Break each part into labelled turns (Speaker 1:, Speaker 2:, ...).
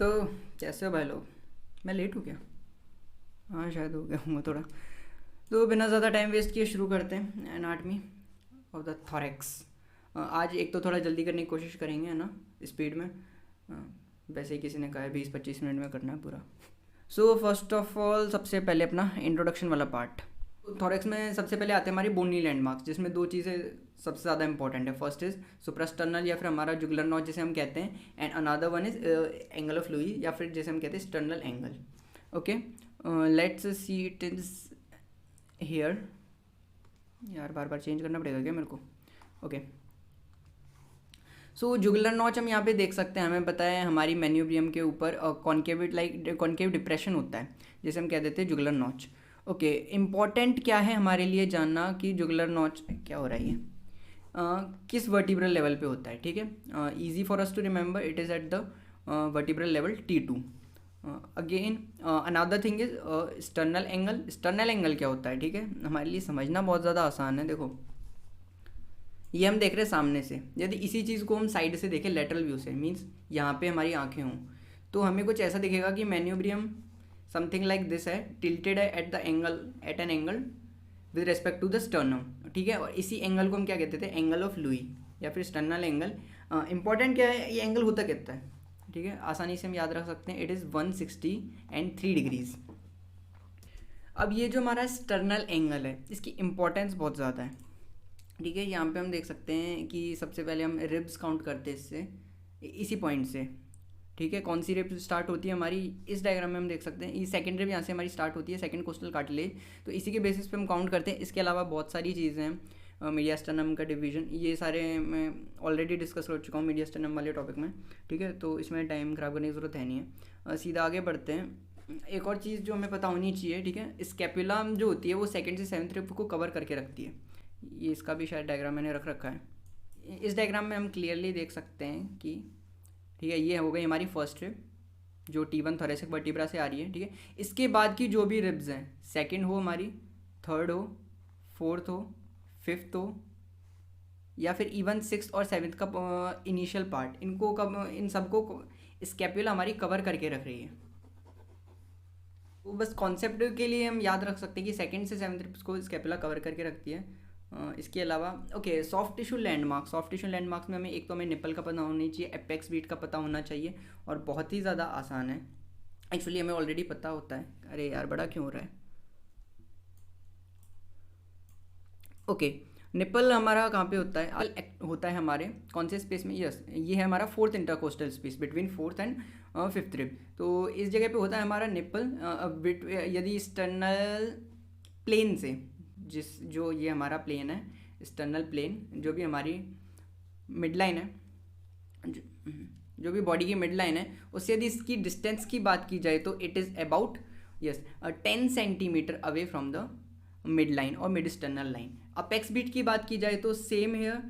Speaker 1: तो कैसे हो भाई लोग। मैं लेट हूँ क्या? हाँ शायद हो गया हूँ थोड़ा। तो बिना ज़्यादा टाइम वेस्ट किए शुरू करते हैं एनाटमी ऑफ द थॉरेक्स। आज एक तो थोड़ा जल्दी करने की कोशिश करेंगे, है ना, स्पीड में। वैसे ही किसी ने कहा है 20-25 मिनट में करना है पूरा। सो फर्स्ट ऑफ ऑल सबसे पहले अपना इंट्रोडक्शन वाला पार्ट। थॉरेक्स में सबसे पहले आते हैं हमारी बोनी लैंडमार्क्स, जिसमें दो चीज़ें सबसे ज़्यादा इंपॉर्टेंट है। फर्स्ट इज सुप्रास्टर्नल या फिर हमारा जुगुलर नॉच जिसे हम कहते हैं, and another one is angle of Louis या फिर जैसे हम कहते हैं sternal angle. Okay, let's see it is here. यार बार बार चेंज करना पड़ेगा क्या मेरे को? ओके, सो जुगुलर नॉच हम यहाँ पे देख सकते हैं। हमें पता है हमारी मेन्यूब्रियम के ऊपर कॉन्केव डिप्रेशन होता है, जिसे हम कह देते हैं जुगुलर नॉच। ओके, इम्पॉर्टेंट क्या है हमारे लिए जानना कि जुगुलर नॉच क्या हो रहा है, ये किस वर्टिब्रल लेवल पे होता है। ठीक है, easy for us to remember, it is at the vertebral level T2। Again another thing is sternal angle. Sternal angle क्या होता है? ठीक है, हमारे लिए समझना बहुत ज़्यादा आसान है। देखो, ये हम देख रहे हैं सामने से। यदि इसी चीज़ को हम साइड से देखें, लेटरल व्यू से, मीन्स यहाँ पे हमारी आंखें हों, तो हमें कुछ ऐसा दिखेगा कि मेन्यूब्रियम समथिंग लाइक दिस है, टिल्टेड है at the angle, at an angle with respect to the sternum. ठीक है, और इसी एंगल को हम क्या कहते थे? एंगल ऑफ लुई या फिर स्टर्नल एंगल। इंपॉर्टेंट क्या है, ये एंगल होता कितना है? ठीक है, आसानी से हम याद रख सकते हैं, इट इज़ 160 and 3 डिग्रीज। अब ये जो हमारा स्टर्नल एंगल है, इसकी इंपॉर्टेंस बहुत ज़्यादा है। ठीक है, यहाँ पे हम देख सकते हैं कि सबसे पहले हम रिब्स काउंट करते हैं इससे, इसी पॉइंट से। ठीक है, कौन सी रिब स्टार्ट होती है हमारी? इस डायग्राम में हम देख सकते हैं, ये सेकंड रिब यहाँ से हमारी स्टार्ट होती है, सेकंड कोस्टल कार्टिलेज। तो इसी के बेसिस पे हम काउंट करते हैं। इसके अलावा बहुत सारी चीज़ें हैं, मीडियास्टर्नम का डिवीजन, ये सारे मैं ऑलरेडी डिस्कस कर चुका हूँ मीडियास्टर्नम वाले टॉपिक में। ठीक है, तो इसमें टाइम ख़राब करने की ज़रूरत है नहीं है, सीधा आगे बढ़ते हैं। एक और चीज़ जो हमें पता होनी चाहिए, ठीक है, स्कैपुला जो होती है वो सेकंड से सेवन्थ रिब को कवर करके रखती है। ये इसका भी शायद डायग्राम मैंने रख रखा है। इस डायग्राम में हम क्लियरली देख सकते हैं कि, ठीक है, ये हो गई हमारी फर्स्ट रिब जो T1 थोरेसिक वर्टिब्रा से आ रही है। ठीक है, इसके बाद की जो भी रिब्स हैं, सेकंड हो हमारी, थर्ड हो, फोर्थ हो, फिफ्थ हो, या फिर इवन सिक्स और सेवन्थ का इनिशियल पार्ट, इनको कब, इन सबको स्कैपुला हमारी कवर करके रख रही है। तो बस कॉन्सेप्ट के लिए हम याद रख सकते हैं कि सेकंड से सेवन्थ रिब्स को स्कैपुला कवर करके रखती है। इसके अलावा okay, soft tissue landmark. Soft tissue landmarks में हमें एक तो हमें निपल का पता होना चाहिए, एपेक्स बीट का पता होना चाहिए, और बहुत ही ज़्यादा आसान है एक्चुअली, हमें ऑलरेडी पता होता है। अरे यार बड़ा क्यों हो रहा है? ओके, निपल हमारा कहाँ पे होता है? होता है हमारे कौन से स्पेस में? यस, ये है हमारा fourth intercostal space between fourth and fifth rib. तो इस जगह पे होता है हमारा निपल। यदि स्टर्नल प्लेन से, जो ये हमारा प्लेन है, एक्सटर्नल प्लेन, जो भी हमारी मिड लाइन है, जो भी बॉडी की मिड लाइन है, उससे यदि इसकी डिस्टेंस की बात की जाए तो it is about 10 centimetre away from the mid line और mid sternal line. Apex beat की बात की जाए तो same here,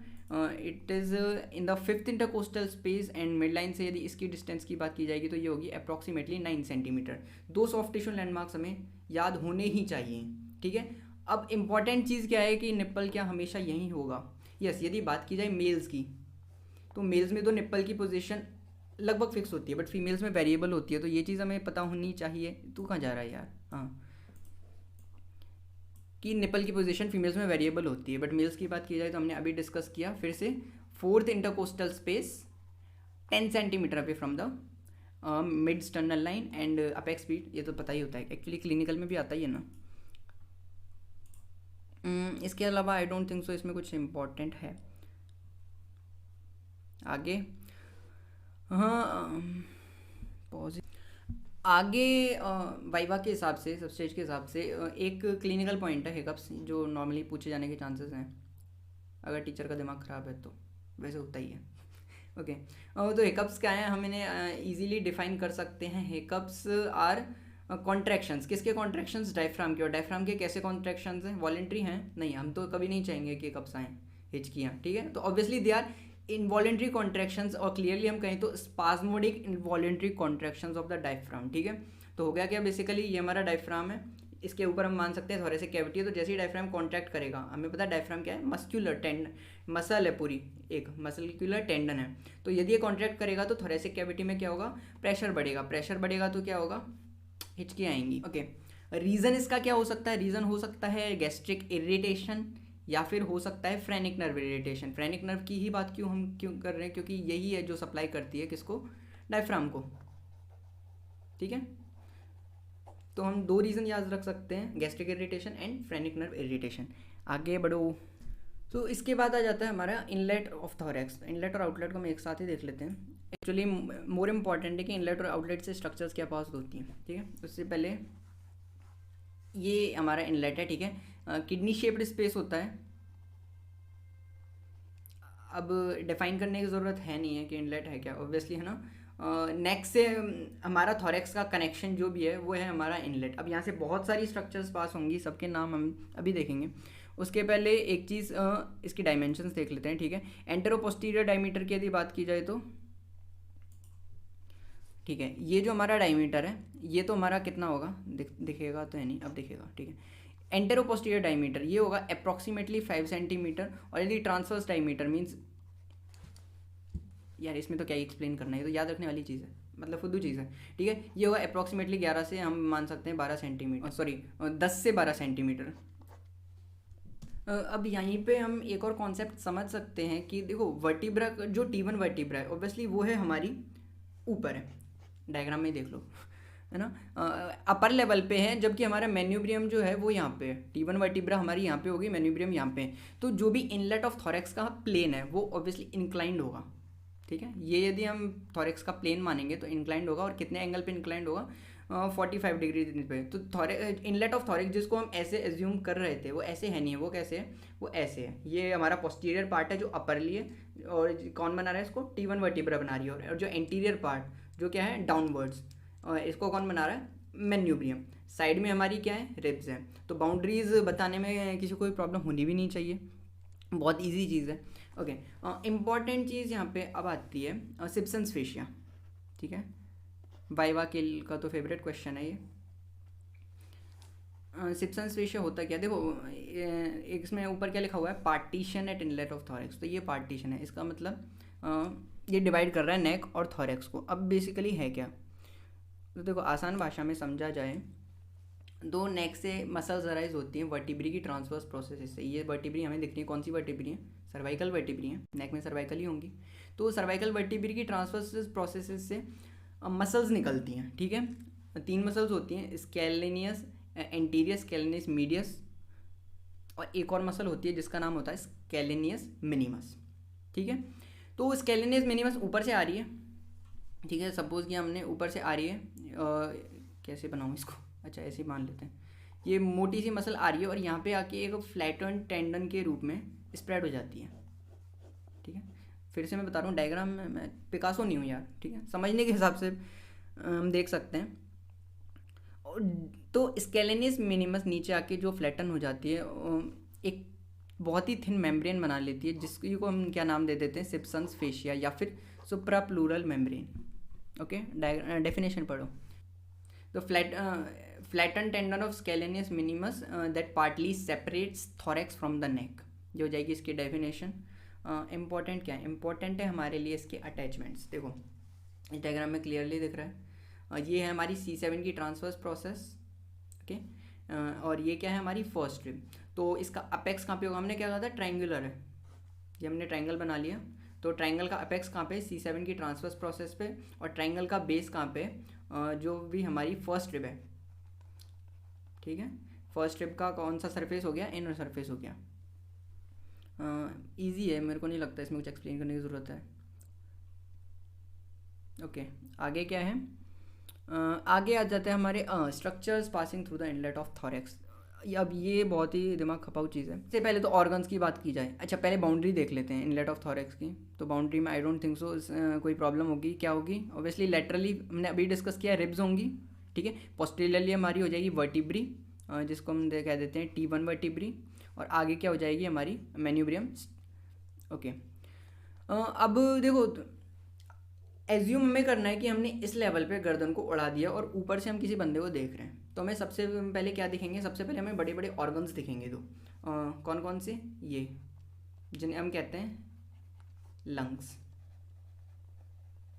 Speaker 1: it is in the fifth intercostal space, and mid line से यदि इसकी डिस्टेंस की बात की जाएगी तो ये होगी अप्रॉक्सीमेटली 9 सेंटीमीटर। दो सॉफ्ट टिश्यू लैंडमार्क्स हमें याद होने ही चाहिए। ठीक है, अब इम्पॉर्टेंट चीज़ क्या है कि निप्पल क्या हमेशा यहीं होगा? यस, यदि बात की जाए मेल्स की, तो मेल्स में तो निप्पल की पोजीशन लगभग फिक्स होती है, बट फीमेल्स में वेरिएबल होती है, तो ये चीज़ हमें पता होनी चाहिए। तू कहाँ जा रहा है यार? हाँ, कि निप्पल की पोजीशन फीमेल्स में वेरिएबल होती है, बट मेल्स की बात की जाए तो हमने अभी डिस्कस किया फिर से, fourth intercostal space 10 centimetre away from the mid sternal line and apex beat. ये तो पता ही होता है, एक्चुअली क्लिनिकल में भी आता ही है ना। इसके अलावा आई डोंट थिंक सो इसमें कुछ इम्पोर्टेंट है आगे। हाँ, आगे वाइवा के हिसाब से, सब स्टेज के हिसाब से, एक क्लिनिकल पॉइंट है हिकअप्स, जो नॉर्मली पूछे जाने के चांसेस हैं अगर टीचर का दिमाग ख़राब है तो, वैसे होता ही है। ओके, तो हिकअप्स क्या है, हम इन्हें ईजिली डिफाइन कर सकते हैं। Hiccups are contractions. किसके कॉन्ट्रैक्शंस? डायफ्राम के। और डायफ्राम के कैसे कॉन्ट्रैक्शंस हैं? वॉलेंट्री हैं? नहीं, हम तो कभी नहीं चाहेंगे कि हिकअप्स आएँ, हिचकियाँ। ठीक है, तो obviously they are involuntary contractions, और क्लियरली हम कहें तो spasmodic involuntary contractions of the diaphragm. ठीक है, तो हो गया क्या? बेसिकली ये हमारा डायफ्राम है, इसके ऊपर हम मान सकते हैं थोरेसिक कैविटी है, तो जैसे ही डायफ्राम कॉन्ट्रैक्ट करेगा, हमें पता है डायफ्राम क्या है, मस्क्यूलर टेंडन, मसल है पूरी, एक मस्कुलर टेंडन है, तो यदि ये कॉन्ट्रैक्ट करेगा तो थोरेसिक कैविटी में क्या होगा, प्रेशर बढ़ेगा, प्रेशर बढ़ेगा तो क्या होगा, हिचकी आएंगी। ओके, रीज़न इसका क्या हो सकता है, रीज़न हो सकता है गैस्ट्रिक इरिटेशन या फिर हो सकता है phrenic nerve irritation. Phrenic nerve की ही बात क्यों कर रहे हैं, क्योंकि यही है जो सप्लाई करती है किसको, डायफ्राम को। ठीक है, तो हम 2 रीज़न याद रख सकते हैं, gastric irritation and phrenic nerve irritation. आगे बढ़ो। तो इसके बाद आ जाता है हमारा इनलेट ऑफ थोरैक्स। इनलेट और आउटलेट को हम एक साथ ही देख लेते हैं। एक्चुअली मोर इम्पॉर्टेंट है कि इनलेट और आउटलेट से स्ट्रक्चर्स क्या पास होती हैं। ठीक है, उससे पहले ये हमारा इनलेट है। ठीक है, किडनी शेप्ड स्पेस होता है। अब डिफाइन करने की ज़रूरत है नहीं है कि इनलेट है क्या, ऑब्वियसली है ना। नेक से हमारा थोरैक्स का कनेक्शन जो भी है वो है हमारा इनलेट। अब यहाँ से बहुत सारी स्ट्रक्चर्स पास होंगी, सबके नाम हम अभी देखेंगे। उसके पहले एक चीज़ इसकी डायमेंशंस देख लेते हैं। ठीक है, एंटेरो पोस्टीरियर डायमीटर की यदि बात की जाए तो ठीक है, ये जो हमारा डायमीटर है ये तो हमारा कितना होगा, दिखेगा तो है नहीं, अब दिखेगा। ठीक है, एंटेरो पोस्टीरियर डायमीटर ये होगा अप्रॉक्सीमेटली 5 सेंटीमीटर। और यदि ट्रांसवर्स डायमीटर मीन्स, यार इसमें तो क्या ही एक्सप्लेन करना है, तो याद रखने वाली चीज़ है, मतलब फुद्दू चीज़ है। ठीक है, ये होगा अप्रॉक्सीमेटली 11 से हम मान सकते हैं 12 सेंटीमीटर, सॉरी 10 से 12 सेंटीमीटर। अब यहीं पे हम एक और कॉन्सेप्ट समझ सकते हैं कि देखो वर्टिब्रा, जो T1 वर्टिब्रा है ऑब्वियसली वो है हमारी ऊपर है, डायग्राम में देख लो, है ना, अपर लेवल पे है, जबकि हमारा मेन्यूब्रियम जो है वो यहाँ पे है। T1 वर्टिब्रा हमारी यहाँ पे होगी, मेन्यूब्रियम यहाँ पे है। तो जो भी इनलेट ऑफ थोरैक्स का प्लेन है वो ऑब्वियसली इंक्लाइंड होगा। ठीक है, ये यदि हम थोरैक्स का प्लेन मानेंगे तो इंक्लाइंड होगा, और कितने एंगल पे इंक्लाइंड होगा, 45 डिग्री पे। तो इनलेट ऑफ थोरैक्स जिसको हम ऐसे एज्यूम कर रहे थे वो ऐसे है नहीं है, वो कैसे है, वो ऐसे है। ये हमारा पोस्टीरियर पार्ट है जो अपरली है, और कौन बना रहा है इसको, T1 वर्टिब्रा बना रही है। और जो एंटीरियर पार्ट जो क्या है डाउनवर्ड्स, इसको कौन बना रहा है, मेन्यूब्रियम। साइड में हमारी क्या है, रिब्स है। तो बाउंड्रीज बताने में किसी को कोई प्रॉब्लम होनी भी नहीं चाहिए, बहुत इजी चीज़ है। ओके, इम्पॉर्टेंट चीज़ यहाँ पे अब आती है सिप्सन्स फेशिया। ठीक है, वाइवा के का तो फेवरेट क्वेश्चन है ये। सिप्सन्स फेशिया होता क्या, देखो एक इसमें ऊपर क्या लिखा हुआ है, partition eight inlet of thorax. तो ये पार्टीशन है, इसका मतलब ये डिवाइड कर रहा है नेक और थोरैक्स को। अब बेसिकली है क्या, तो देखो आसान भाषा में समझा जाए, 2 नेक से मसल्स अराइज होती हैं वर्टिब्री की ट्रांसवर्स प्रोसेस से। ये वर्टिब्री हमें दिखती है, कौन सी वर्टिब्री है, सर्वाइकल वर्टिब्री है, नेक में सर्वाइकल ही होंगी। तो सर्वाइकल वर्टिब्री की ट्रांसवर्स प्रोसेस से मसल्स निकलती हैं। ठीक है, 3 मसल्स होती हैं, स्कैलेनियस, एंटीरियर स्कैलेनियस मीडियस, और एक और मसल होती है जिसका नाम होता है स्कैलेनियस मिनिमस। ठीक है, तो स्कैलेनियस मिनिमस ऊपर से आ रही है। ठीक है, सपोज कि हमने ऊपर से आ रही है, कैसे बनाऊँ इसको, अच्छा ऐसे ही मान लेते हैं, ये मोटी सी मसल आ रही है और यहाँ पे आके एक फ्लैटन टेंडन के रूप में स्प्रेड हो जाती है। ठीक है, फिर से मैं बता रहा हूँ, डायग्राम में मैं पिकासो नहीं हूँ यार। ठीक है, समझने के हिसाब से हम देख सकते हैं। तो स्कैलेनियस मिनिमस नीचे आके जो फ्लैटन हो जाती है, एक बहुत ही थिन मेम्ब्रेन बना लेती है, जिसको हम क्या नाम दे देते हैं, सिप्सन्स फेशिया या फिर सुप्राप्लूरल मेम्ब्रेन। ओके, डेफिनेशन पढ़ो। तो flatten tendon of scalenus minimus that partly separates thorax from the neck, जो हो जाएगी इसकी डेफिनेशन। इम्पॉर्टेंट क्या है, इम्पॉर्टेंट है हमारे लिए इसके अटैचमेंट्स। देखो इस डायग्राम में क्लियरली दिख रहा है, ये है हमारी C7 की ट्रांसवर्स प्रोसेस। ओके, और ये क्या है, हमारी फर्स्ट रिब। तो इसका अपेक्स कहाँ पे होगा, हमने क्या कहा था, ट्रायंगुलर है, ये हमने ट्रायंगल बना लिया। तो ट्रायंगल का अपेक्स कहाँ पे, C7 की ट्रांसवर्स प्रोसेस पे, और ट्रायंगल का बेस कहाँ पे, जो भी हमारी फर्स्ट रिब है। ठीक है, फर्स्ट रिब का कौन सा सरफेस हो गया, इनर सरफेस हो गया। इजी है, मेरे को नहीं लगता इसमें कुछ एक्सप्लेन करने की ज़रूरत है। ओके, आगे क्या है, आगे आ जाते हैं हमारे structures passing through the inlet of thorax. अब ये बहुत ही दिमाग खपाऊ चीज़ है। इससे पहले तो ऑर्गन्स की बात की जाए, अच्छा पहले बाउंड्री देख लेते हैं इनलेट ऑफ थोरैक्स की। तो बाउंड्री में आई डोंट थिंक सो कोई प्रॉब्लम होगी। क्या होगी, ऑब्वियसली लेटरली हमने अभी डिस्कस किया, रिब्स होंगी। ठीक है, पोस्टीरियरली हमारी हो जाएगी वर्टिब्री, जिसको हम कह देते हैं T1 वर्टिब्री, और आगे क्या हो जाएगी हमारी मेन्यूब्रियम। ओके, अब देखो एज्यूम हमें करना है कि हमने इस लेवल पे गर्दन को उड़ा दिया और ऊपर से हम किसी बंदे को देख रहे हैं, तो हमें सबसे पहले क्या दिखेंगे? सबसे पहले हमें बड़े बड़े ऑर्गन्स दिखेंगे दो। कौन कौन से? ये जिन्हें हम कहते हैं लंग्स।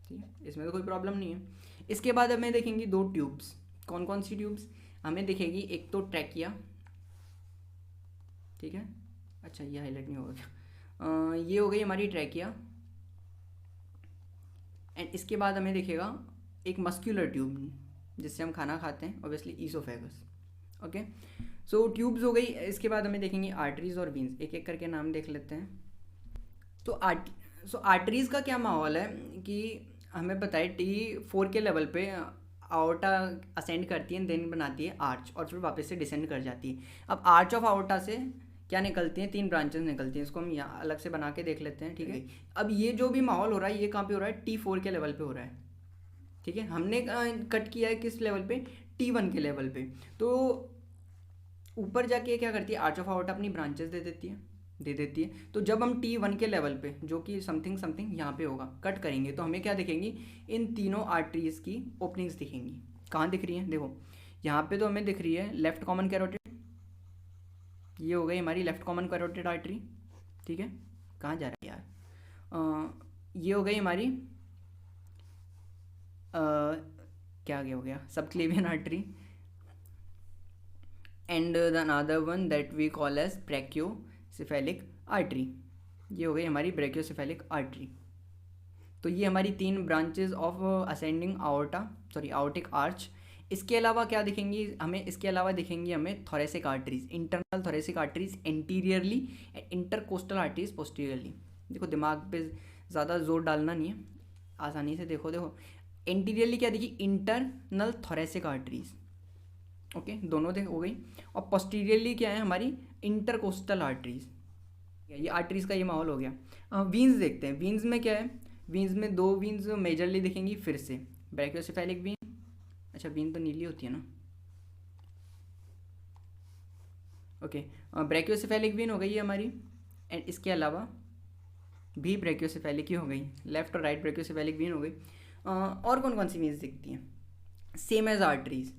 Speaker 1: ठीक है, इसमें तो कोई प्रॉब्लम नहीं है। इसके बाद हमें देखेंगी दो ट्यूब्स। कौन कौन सी ट्यूब्स हमें दिखेगी? एक तो ट्रैकिया, ठीक है, अच्छा ये हाईलाइट नहीं होगा क्या? ये हो गई हमारी ट्रैकिया। एंड इसके बाद हमें दिखेगा एक मस्क्यूलर ट्यूब जिससे हम खाना खाते हैं, ऑब्वियसली ईसोफेगस। ओके, सो ट्यूब्स हो गई। इसके बाद हमें देखेंगे आर्टरीज और वीन्स। एक एक करके नाम देख लेते हैं। तो आर्टरीज का क्या माहौल है कि हमें पता है T4 के लेवल पे आवर्टा असेंड करती है, देन बनाती है आर्च और फिर वापस से डिसेंड कर जाती है। अब आर्च ऑफ आवर्टा से क्या निकलती हैं? 3 ब्रांचेस निकलती हैं। इसको हम यहाँ अलग से बना के देख लेते हैं, ठीक है। अब ये जो भी माहौल हो रहा है ये कहाँ पे हो रहा है? T4 के लेवल पे हो रहा है, ठीक है। हमने कट किया है किस लेवल पे? T1 के लेवल पे। तो ऊपर जाके क्या करती है? आर्च ऑफ आवर्टा अपनी ब्रांचेस दे देती है। तो जब हम T1 के लेवल पे, जो कि समथिंग समथिंग यहाँ पे होगा, कट करेंगे तो हमें क्या दिखेंगी? इन तीनों आर्टरीज की ओपनिंग्स दिखेंगी। कहाँ दिख रही हैं? देखो यहाँ पे तो हमें दिख रही है लेफ्ट कॉमन कैरोटिड, ये हो गई हमारी लेफ्ट कॉमन कैरोटिड आर्टरी, ठीक है। कहाँ जा रहा है यार? ये हो गई हमारी क्या हो गया? Subclavian artery. And the another one that we call as brachiocephalic artery, ये हो गई हमारी ब्रैकियोसेफेलिक आर्टरी। तो ये हमारी 3 ब्रांचेस ऑफ असेंडिंग आवर्टिक आर्च। इसके अलावा क्या दिखेंगी हमें? इसके अलावा दिखेंगी हमें thoracic arteries, internal thoracic arteries anteriorly and intercostal arteries posteriorly. देखो दिमाग पे ज़्यादा जोर डालना नहीं है, आसानी से देखो। एंटीरियरली क्या दिखी? इंटरनल थोरेसिक आर्टरीज, ओके, दोनों हो गई। और पोस्टीरियरली क्या है? हमारी इंटरकोस्टल आर्टरीज। ये आर्टरीज का ये माहौल हो गया। वीन्स देखते हैं। वीन्स में क्या है? वीन्स में 2 वीन्स मेजरली दिखेंगी फिर से। ब्रैकियोसेफेलिक वीन, अच्छा वीन तो नीली होती है ना, ओके। ब्रैकियोसेफेलिक वीन हो गई है हमारी। एंड इसके अलावा भी ब्रैकियोसेफेलिक ही हो गई, लेफ्ट और राइट ब्रैकियोसेफेलिक वीन हो गई। और कौन कौन सी वीन्स दिखती हैं? Same as arteries.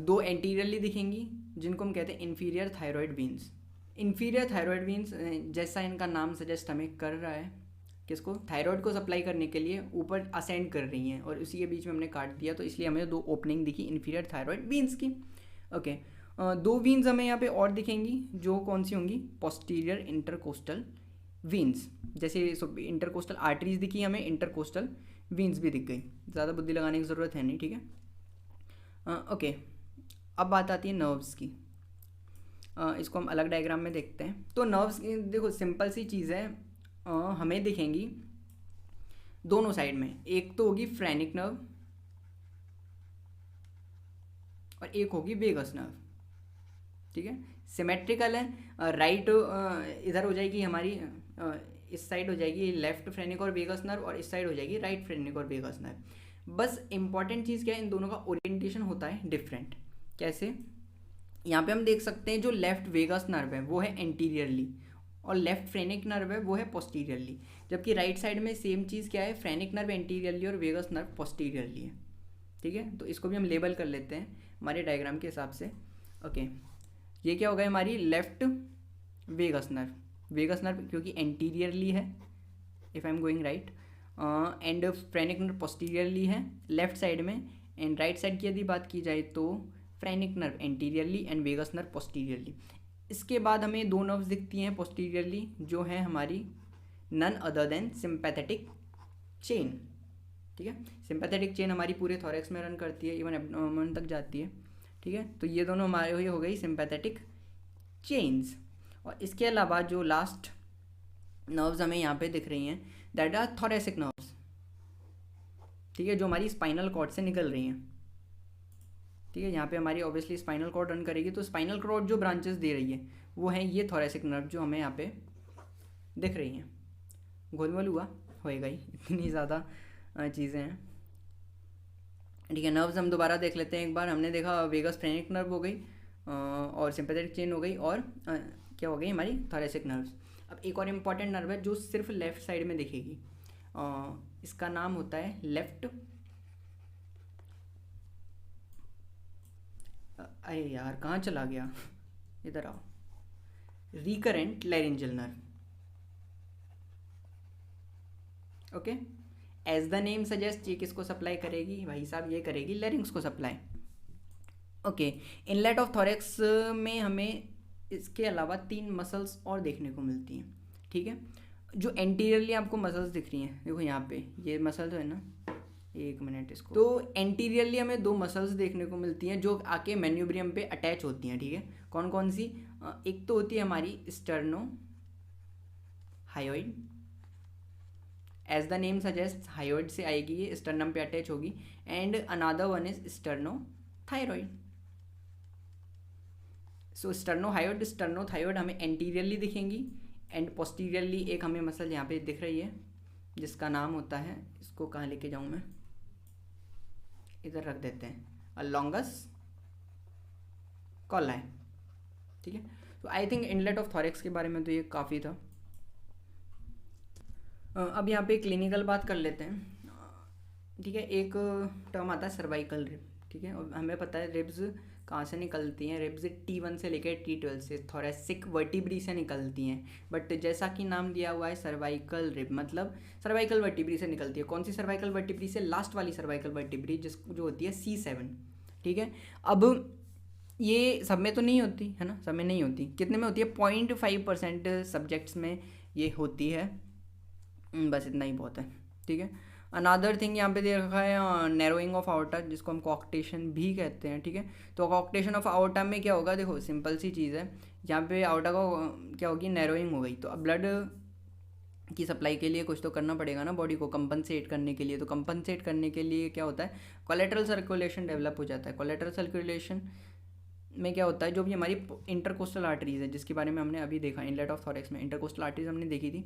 Speaker 1: 2 एंटीरियरली दिखेंगी जिनको हम कहते हैं inferior thyroid veins. Inferior thyroid veins जैसा इनका नाम सजेस्ट हमें कर रहा है, किसको? थायरॉयड को सप्लाई करने के लिए ऊपर असेंड कर रही हैं, और उसी के बीच में हमने काट दिया, तो इसलिए हमें 2 ओपनिंग दिखी इन्फीरियर थायरॉयड वीन्स की, ओके। 2 वीन्स हमें यहाँ पे और दिखेंगी, जो कौन सी होंगी? Posterior intercostal veins. जैसे इंटरकोस्टल आर्टरीज दिखी हमें, इंटरकोस्टल वीन्स भी दिख गई। ज़्यादा बुद्धि लगाने की ज़रूरत है नहीं, ठीक है, ओके। अब बात आती है नर्व्स की। इसको हम अलग डायग्राम में देखते हैं। तो नर्व्स देखो सिंपल सी चीज़ है, हमें दिखेंगी दोनों साइड में। एक तो होगी फ्रेनिक नर्व और एक होगी वेगस नर्व, ठीक है। सिमेट्रिकल है। राइट इधर हो जाएगी हमारी, इस साइड हो जाएगी लेफ्ट फ्रेनिक और वेगस नर्व, और इस साइड हो जाएगी राइट फ्रेनिक और वेगस नर्व। बस इंपॉर्टेंट चीज़ क्या है? इन दोनों का ओरिएंटेशन होता है डिफरेंट। कैसे? यहाँ पे हम देख सकते हैं जो लेफ्ट वेगस नर्व है वो है एंटीरियरली, और लेफ्ट फ्रेनिक नर्व है वो है पोस्टीरियरली। जबकि राइट साइड में सेम चीज़ क्या है? फ्रेनिक नर्व एंटीरियरली और वेगस नर्व पोस्टीरियरली है, ठीक है। तो इसको भी हम लेबल कर लेते हैं हमारे डायग्राम के हिसाब से, ओके। ये क्या हो गया? हमारी लेफ्ट वेगस नर्व क्योंकि एंटीरियरली है, if I am going right, and phrenic nerve posteriorly है लेफ्ट साइड में। एंड राइट साइड की यदि बात की जाए तो phrenic nerve anteriorly and vagus nerve posteriorly. इसके बाद हमें 2 नर्व्स दिखती हैं पोस्टीरियरली, जो है हमारी none other than sympathetic chain, ठीक है। सिंपैथेटिक चेन हमारी पूरे थोरैक्स में रन करती है, इवन एब्डोमेन तक जाती है, ठीक है। तो ये दोनों हमारे हो गई सिंपैथेटिक चेन्स। और इसके अलावा जो लास्ट नर्व्स हमें यहाँ पे दिख रही हैं दैट आर थोरेसिक नर्व्स, ठीक है, जो हमारी स्पाइनल कॉर्ड से निकल रही हैं, ठीक है। यहाँ पे हमारी ऑब्वियसली स्पाइनल कॉर्ड रन करेगी, तो स्पाइनल कॉर्ड जो ब्रांचेस दे रही है वो है ये थोरेसिक नर्व जो हमें यहाँ पे दिख रही हैं। गोलमोल हुआ होएगा ही, इतनी ज़्यादा चीज़ें हैं, ठीक है। नर्व्स हम दोबारा देख लेते हैं एक बार। हमने देखा वेगस फ्रेनिक नर्व हो गई, और सिंपैथेटिक चेन हो गई, और क्या हो गई? हमारी थोरेसिक नर्व्स। अब एक और इम्पॉर्टेंट नर्व है जो सिर्फ लेफ्ट साइड में दिखेगी, इसका नाम होता है लेफ्ट, अरे यार कहाँ चला गया, इधर आओ, recurrent laryngeal nerve. Okay, as the name suggest, ये किसको सप्लाई करेगी भाई साहब, ये करेगी लैरिंग्स को supply. Okay, inlet of thorax में हमें इसके अलावा 3 मसल्स और देखने को मिलती हैं, ठीक है, जो एंटीरियरली आपको मसल्स दिख रही हैं, देखो यहाँ पे ये मसल तो है ना, एक मिनट इसको, तो एंटीरियरली हमें 2 मसल्स देखने को मिलती हैं जो आके मैन्यूब्रियम पे अटैच होती हैं, ठीक है। कौन कौन सी, एक तो होती है हमारी sternohyoid, as the name suggest hyoid से आएगी, ये स्टर्नम पे अटैच होगी, and another one is sternothyroid. So sternohyoid sternothyroid हमें एंटीरियरली दिखेंगी, एंड पोस्टीरियरली एक हमें मसल यहाँ पे दिख रही है जिसका नाम होता है, इसको कहाँ लेके जाऊँ मैं, इधर रख देते हैं, लॉन्गस कॉलाई, ठीक है। तो I think inlet of thorax के बारे में तो ये काफ़ी था। अब यहाँ पे क्लिनिकल बात कर लेते हैं, ठीक है। एक टर्म आता है सर्वाइकल रिब, ठीक है, और हमें पता है रिब्स कहाँ से निकलती हैं, रिब्स T1 से लेकर T12 से, थोरेसिक वर्टिब्री से निकलती हैं, बट जैसा कि नाम दिया हुआ है सर्वाइकल रिब, मतलब सर्वाइकल वर्टिब्री से निकलती है। कौन सी सर्वाइकल वर्टिब्री से, लास्ट वाली सर्वाइकल वर्टिब्री जो होती है C7, ठीक है। अब ये सब में तो नहीं होती है ना, सब में नहीं होती, कितने में होती है, 0.5% सब्जेक्ट्स में ये होती है, बस इतना ही बहुत है, ठीक है। अनादर थिंग यहाँ पे दे रखा है नैरोइंग ऑफ आउटा, जिसको हम कॉक्टेशन भी कहते हैं, ठीक है। तो कॉक्टेशन ऑफ आउटा में क्या होगा, देखो सिंपल सी चीज़ है, यहाँ पे आउटा का क्या होगी, नैरोइंग हो गई, तो अब ब्लड की सप्लाई के लिए कुछ तो करना पड़ेगा ना बॉडी को कंपनसेट करने के लिए, तो कंपनसेट करने के लिए क्या होता है, कोलेटरल सर्कुलेशन डेवलप हो जाता है। कोलेटरल सर्कुलेशन में क्या होता है, जो भी हमारी इंटरकोस्टल आर्टरीज है, जिसके बारे में हमने अभी देखा इनलेट ऑफ थोरेक्स में, इंटरकोस्टल आर्टरीज हमने देखी थी।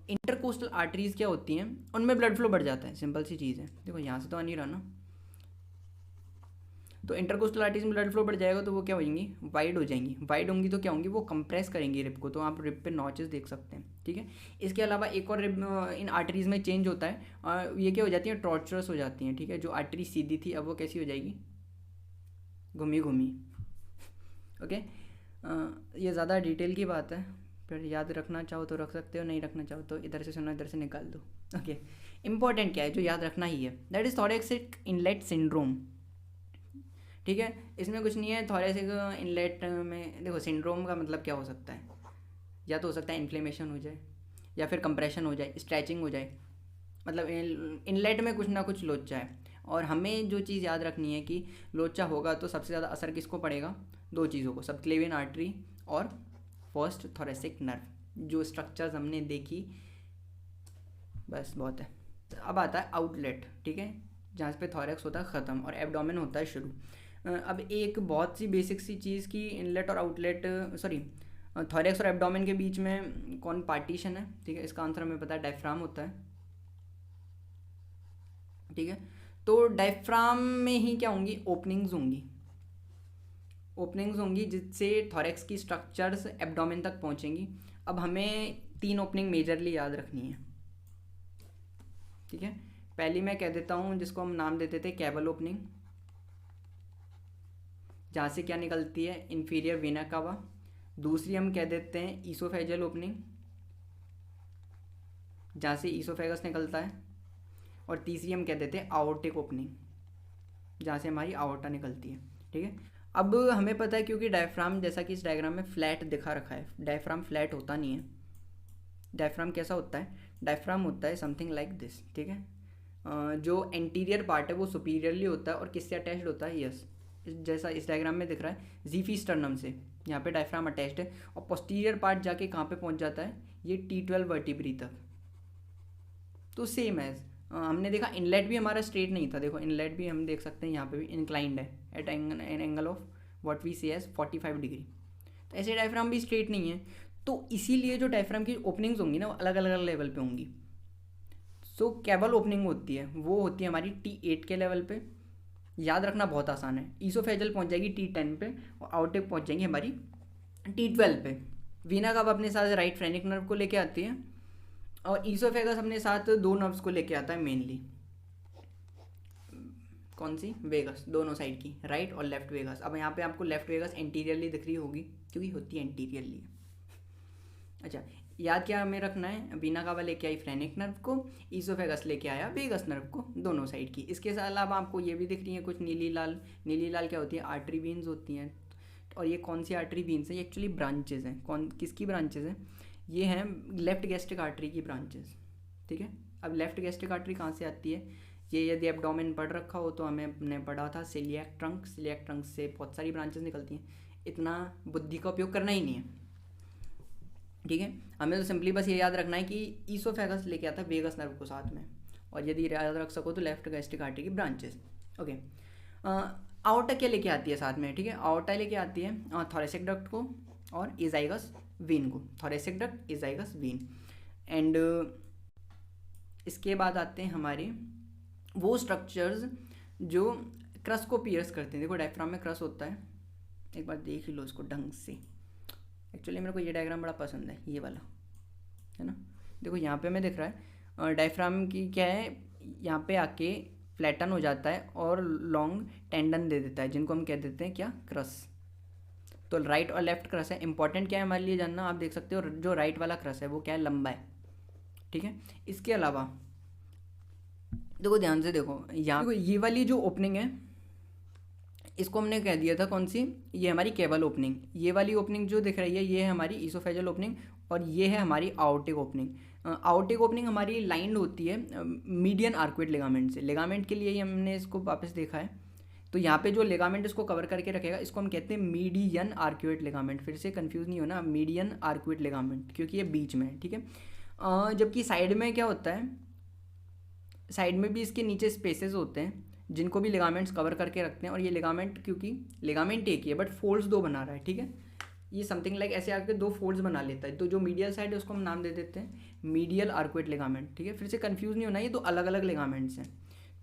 Speaker 1: इंटरकोस्टल आर्टरीज क्या होती हैं, उनमें ब्लड फ्लो बढ़ जाता है, सिंपल सी चीज़ है, देखो यहाँ से तो आ नहीं रहा ना, तो इंटरकोस्टल आर्टरीज में ब्लड फ्लो बढ़ जाएगा तो वो क्या होंगी, वाइड हो जाएंगी, वाइड होंगी तो क्या होंगी, वो कंप्रेस करेंगी रिब को, तो आप रिब पे नॉचेस देख सकते हैं, ठीक है। इसके अलावा एक और रिब इन आर्टरीज में चेंज होता है, और ये क्या हो जाती है, टॉर्चरस हो जाती हैं, ठीक है। जो आर्टरी सीधी थी अब वो कैसी हो जाएगी, घूमी घूमी, ओके। ये ज़्यादा डिटेल की बात है, फिर याद रखना चाहो तो रख सकते हो, नहीं रखना चाहो तो इधर से सुनो इधर से निकाल दो, ओके। इंपॉर्टेंट क्या है जो याद रखना ही है, that is thoracic inlet syndrome, ठीक है। इसमें कुछ नहीं है, थोरेसिक इनलेट में देखो सिंड्रोम का मतलब क्या हो सकता है, या तो हो सकता है इन्फ्लेमेशन हो जाए, या फिर कंप्रेशन हो जाए, स्ट्रेचिंग हो जाए, मतलब इनलेट में कुछ ना कुछ लोचा है। और हमें जो चीज़ याद रखनी है कि लोचा होगा तो सबसे ज़्यादा असर किसको पड़ेगा, 2 चीज़ों को, सबक्लेवियन आर्टरी और फर्स्ट थोरेसिक नर्व, जो स्ट्रक्चर्स हमने देखी, बस बहुत है। अब आता है आउटलेट, ठीक है, जहाँ पे थोरेक्स होता है ख़त्म और एब्डोमेन होता है शुरू। अब एक बहुत सी बेसिक सी चीज़ की इनलेट और आउटलेट, सॉरी थोरेक्स और एब्डोमेन के बीच में कौन पार्टीशन है, ठीक है, इसका आंसर हमें पता है, डायफ्राम होता है, ठीक है। तो डायफ्राम में ही क्या होंगी, ओपनिंग्स होंगी, ओपनिंग्स होंगी जिससे थोरेक्स की स्ट्रक्चर्स एब्डोमेन तक पहुंचेंगी। अब हमें 3 ओपनिंग मेजरली याद रखनी है, ठीक है। पहली मैं कह देता हूँ, जिसको हम नाम देते थे कैवल ओपनिंग, जहाँ से क्या निकलती है, इंफीरियर वेना कावा। दूसरी हम कह देते हैं ईसोफेजल ओपनिंग, जहाँ से ईसोफेगस निकलता है। और तीसरी हम कह देते हैं आओर्टिक ओपनिंग, जहाँ से हमारी आओर्टा निकलती है, ठीक है। अब हमें पता है क्योंकि डायफ्राम, जैसा कि इस डायग्राम में फ्लैट दिखा रखा है, डायफ्राम फ्लैट होता नहीं है। डायफ्राम कैसा होता है, डायफ्राम होता है समथिंग लाइक दिस, ठीक है। जो एंटीरियर पार्ट है वो सुपीरियरली होता है और किससे अटैच्ड होता है, यस, जैसा इस डायग्राम में दिख रहा है, जीफी स्टर्नम से यहाँ पे डायफ्राम अटैच्ड है, और पोस्टीरियर पार्ट जाके कहाँ पे पहुँच जाता है, ये T12 वर्टिब्री तक। तो सेम एज हमने देखा इनलेट भी हमारा स्ट्रेट नहीं था, देखो इनलेट भी हम देख सकते हैं यहाँ पे भी इंक्लाइंड है at an angle of what we see as 45 degree. तो ऐसे डायफ्राम भी स्ट्रेट नहीं है, तो इसीलिए जो डायफ्राम की ओपनिंग्स होंगी ना वो अलग अलग लेवल पे होंगी। सो कैवल ओपनिंग होती है वो होती है हमारी T8 के लेवल पे, याद रखना बहुत आसान है। ईसोफेजल पहुँच जाएगी T10 पे और आउटिक पहुँच जाएंगी हमारी T12 पे। वीना कब अपने साथ राइट फ्रेनिक नर्व को लेके आती है और ईसोफेगस अपने साथ दो नर्व्स को लेके आता है मेनली। कौन सी? वेगस, दोनों साइड की, राइट और लेफ्ट वेगस। अब यहाँ पे आपको लेफ्ट वेगस एंटीरियरली दिख रही होगी क्योंकि होती है एंटीरियरली। अच्छा, याद क्या हमें रखना है? वीना कावा लेके आई फ्रेनिक नर्व को, ईसोफेगस लेके आया वेगस नर्व को, दोनों साइड की। इसके अलावा आपको ये भी दिख रही है कुछ नीली लाल। नीली लाल क्या होती है? आर्टरी वीन्स होती हैं। और ये कौन सी आर्टरी वीन्स है? ये एक्चुअली ब्रांचेज हैं। कौन किसकी ब्रांचेज हैं? ये हैं लेफ्ट गैस्ट्रिक आर्टरी की ब्रांचेज। ठीक है, अब लेफ्ट गैस्ट्रिक आर्टरी कहाँ से आती है? ये यदि एब्डोमेन पढ़ रखा हो तो हमने पढ़ा था सिलिएक ट्रंक। सिलिएक ट्रंक से बहुत सारी ब्रांचेस निकलती हैं, इतना बुद्धि का उपयोग करना ही नहीं है। ठीक है, हमें तो सिंपली बस ये याद रखना है कि ईसोफेगस लेके आता है वेगस नर्व को साथ में, और यदि याद रख सको तो लेफ्ट गैस्ट्रिक आर्टरी की ब्रांचेस। ओके, आउटा क्या लेके आती है साथ में? ठीक है, आउटा लेके आती है थोरेसिक डक्ट को और इजाइगस वीन को। Thoracic duct, azygos vein. And इसके बाद आते हैं हमारे वो स्ट्रक्चर्स जो क्रस को पियर्स करते हैं। देखो डायफ्राम में क्रस होता है, एक बार देख लो इसको ढंग से। एक्चुअली मेरे को ये डायग्राम बड़ा पसंद है, ये वाला, है ना। देखो यहाँ पे हमें दिख रहा है डायफ्राम की क्या है, यहाँ पे आके फ्लैटन हो जाता है और लॉन्ग टेंडन दे देता है, जिनको हम कह देते हैं क्या? क्रस। तो राइट और लेफ्ट क्रस है। इंपॉर्टेंट क्या है हमारे लिए जानना? आप देख सकते हो जो राइट वाला क्रस है वो क्या है? लंबा है। ठीक है, इसके अलावा देखो ध्यान से देखो, यहाँ देखो ये वाली जो ओपनिंग है इसको हमने कह दिया था कौन सी? ये हमारी केवल ओपनिंग। ये वाली ओपनिंग जो दिख रही है ये है हमारी ईसोफेजल ओपनिंग, और ये है हमारी आउटिक ओपनिंग। आउटिक ओपनिंग हमारी लाइंड होती है मीडियन आर्कुएट लिगामेंट से। लिगामेंट के लिए ही हमने इसको वापस देखा है। तो यहाँ पे जो लिगामेंट इसको कवर करके रखेगा इसको हम कहते हैं मीडियन आर्कुएट लिगामेंट। फिर से कंफ्यूज नहीं होना, मीडियन आर्कुएट लिगामेंट, क्योंकि ये बीच में है। ठीक है, जबकि साइड में क्या होता है? साइड में भी इसके नीचे स्पेसेस होते हैं जिनको भी लिगामेंट्स कवर करके रखते हैं। और ये लिगामेंट, क्योंकि लिगामेंट एक ही है बट फोल्ड्स दो बना रहा है। ठीक है, ये समथिंग लाइक ऐसे आके दो फोल्ड्स बना लेता है। तो जो मीडियल साइड है उसको हम नाम दे देते हैं मीडियल आर्कुएट लिगामेंट। ठीक है, फिर से कंफ्यूज नहीं होना, ये दो अलग अलग लिगामेंट्स हैं।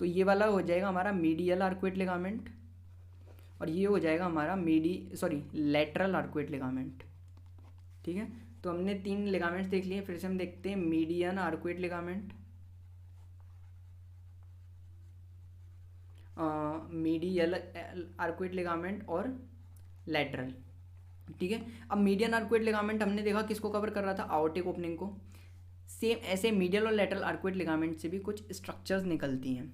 Speaker 1: तो ये वाला हो जाएगा हमारा मीडियल आर्कुएट लिगामेंट, और ये हो जाएगा हमारा लेटरल आर्कुएट लिगामेंट। ठीक है, तो हमने तीन लिगामेंट्स देख लिए। फिर से हम देखते हैं median arcuate ligament, medial arcuate ligament और लेटरल। ठीक है, अब मीडियन आर्कुएट लिगामेंट हमने देखा किसको कवर कर रहा था? आउटिक ओपनिंग को। सेम ऐसे मीडियल और लेटरल आर्कुएट लिगामेंट से भी कुछ स्ट्रक्चर्स निकलती हैं,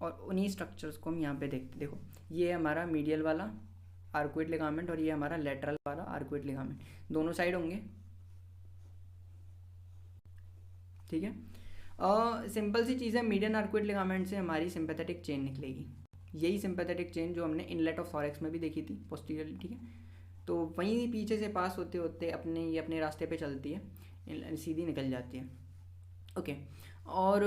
Speaker 1: और उन्हीं स्ट्रक्चर्स को हम यहाँ पे देखते। देखो ये है हमारा मीडियल वाला आर्कुएट लिगामेंट और ये हमारा लेटरल वाला आर्कुएट लिगामेंट, दोनों साइड होंगे। ठीक है, सिंपल सी चीज़ है, मीडियन आर्कुएट लिगामेंट से हमारी सिंपैथेटिक चेन निकलेगी। यही सिंपैथेटिक चेन जो हमने इनलेट ऑफ थॉरैक्स में भी देखी थी पोस्टीरियरली। ठीक है, तो वहीं पीछे से पास होते होते ये अपने रास्ते पे चलती है, सीधी निकल जाती है। ओके, और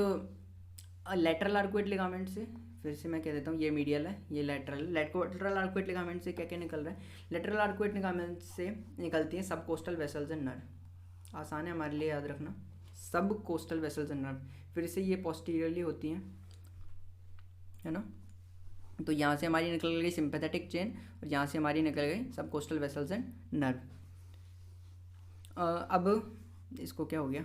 Speaker 1: लेटरल आर्कुएट लिगामेंट से फिर से मैं कह देता हूँ, ये मीडियल है, ये लेटरल आर्कुएट लिगामेंट से क्या क्या निकल रहा है? लेटरल आर्कुएट लिगामेंट से निकलती हैं सब कोस्टल वेसल्स एंड नर्व। आसान है हमारे लिए याद रखना, सब कोस्टल वेसल्स एंड नर्व। फिर से ये पोस्टीरियरली होती हैं, है ना। तो यहाँ से हमारी निकल गई सिंपैथेटिक चेन और यहाँ से हमारी निकल गई सब कोस्टल वेसल्स एंड नर्व। अब इसको क्या हो गया?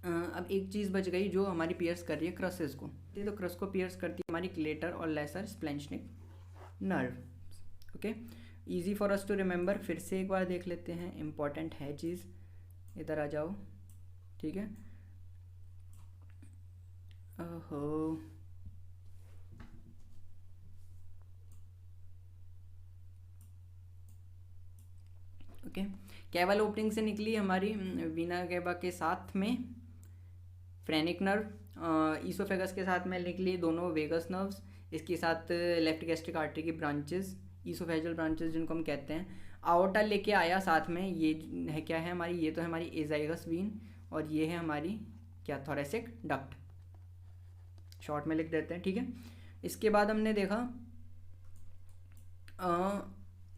Speaker 1: अब एक चीज़ बच गई जो हमारी पियर्स कर रही है क्रसेस को। तो क्रस को पियर्स करती है हमारी क्लेटर और lesser splanchnic nerve. Okay, easy for us to remember. फिर से एक बार देख लेते हैं, इंपॉर्टेंट है चीज़, इधर आ जाओ। ठीक है, ओहो ओके, कैवल ओपनिंग से निकली हमारी वीना कैवा के साथ में फ्रेनिक नर्व, ईसोफेगस के साथ में निकली दोनों वेगस नर्व्स, इसके साथ लेफ्ट गैस्ट्रिक आर्टरी की ब्रांचेस, ईसोफेजल ब्रांचेस जिनको हम कहते हैं। आउटा लेके आया साथ में, ये है क्या है हमारी? ये तो है हमारी एजाइगस वीन, और ये है हमारी क्या? थोरेसिक डक्ट, शॉर्ट में लिख देते हैं। ठीक है, इसके बाद हमने देखा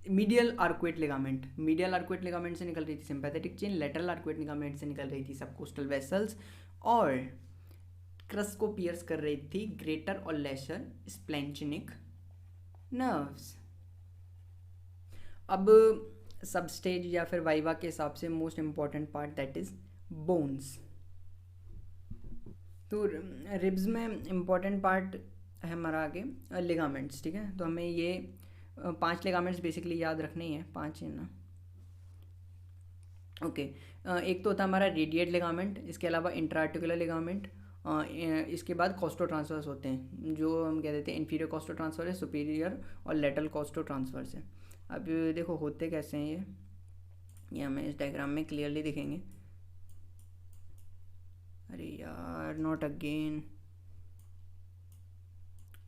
Speaker 1: medial arcuate ligament. Medial arcuate ligament से निकल रही थी sympathetic chain, lateral arcuate ligament से निकल रही थी सबकोस्टल वेसल्स, और क्रस को पियर्स कर रही थी ग्रेटर और लेसर स्प्लेंचनिक नर्व्स। अब सब स्टेज या फिर वाइवा के हिसाब से most important part, that is bones. तो रिब्स में इम्पॉर्टेंट पार्ट है हमारा आगे लिगामेंट्स, ठीक है। तो हमें ये 5 लिगामेंट्स बेसिकली याद रखने ही हैं, 5 है ना, ओके। एक तो होता है हमारा रेडिएट लिगामेंट, इसके अलावा इंट्राआर्टिकुलर लिगामेंट, इसके बाद कॉस्टो ट्रांसफर्स होते हैं, जो हम कह देते हैं इन्फीरियर कॉस्टो ट्रांसफर है, सुपीरियर और लेटरल कॉस्टो ट्रांसफर्स है। अब देखो होते कैसे हैं ये हमें इस डायग्राम में क्लियरली दिखेंगे। अरे यार नॉट अगेन,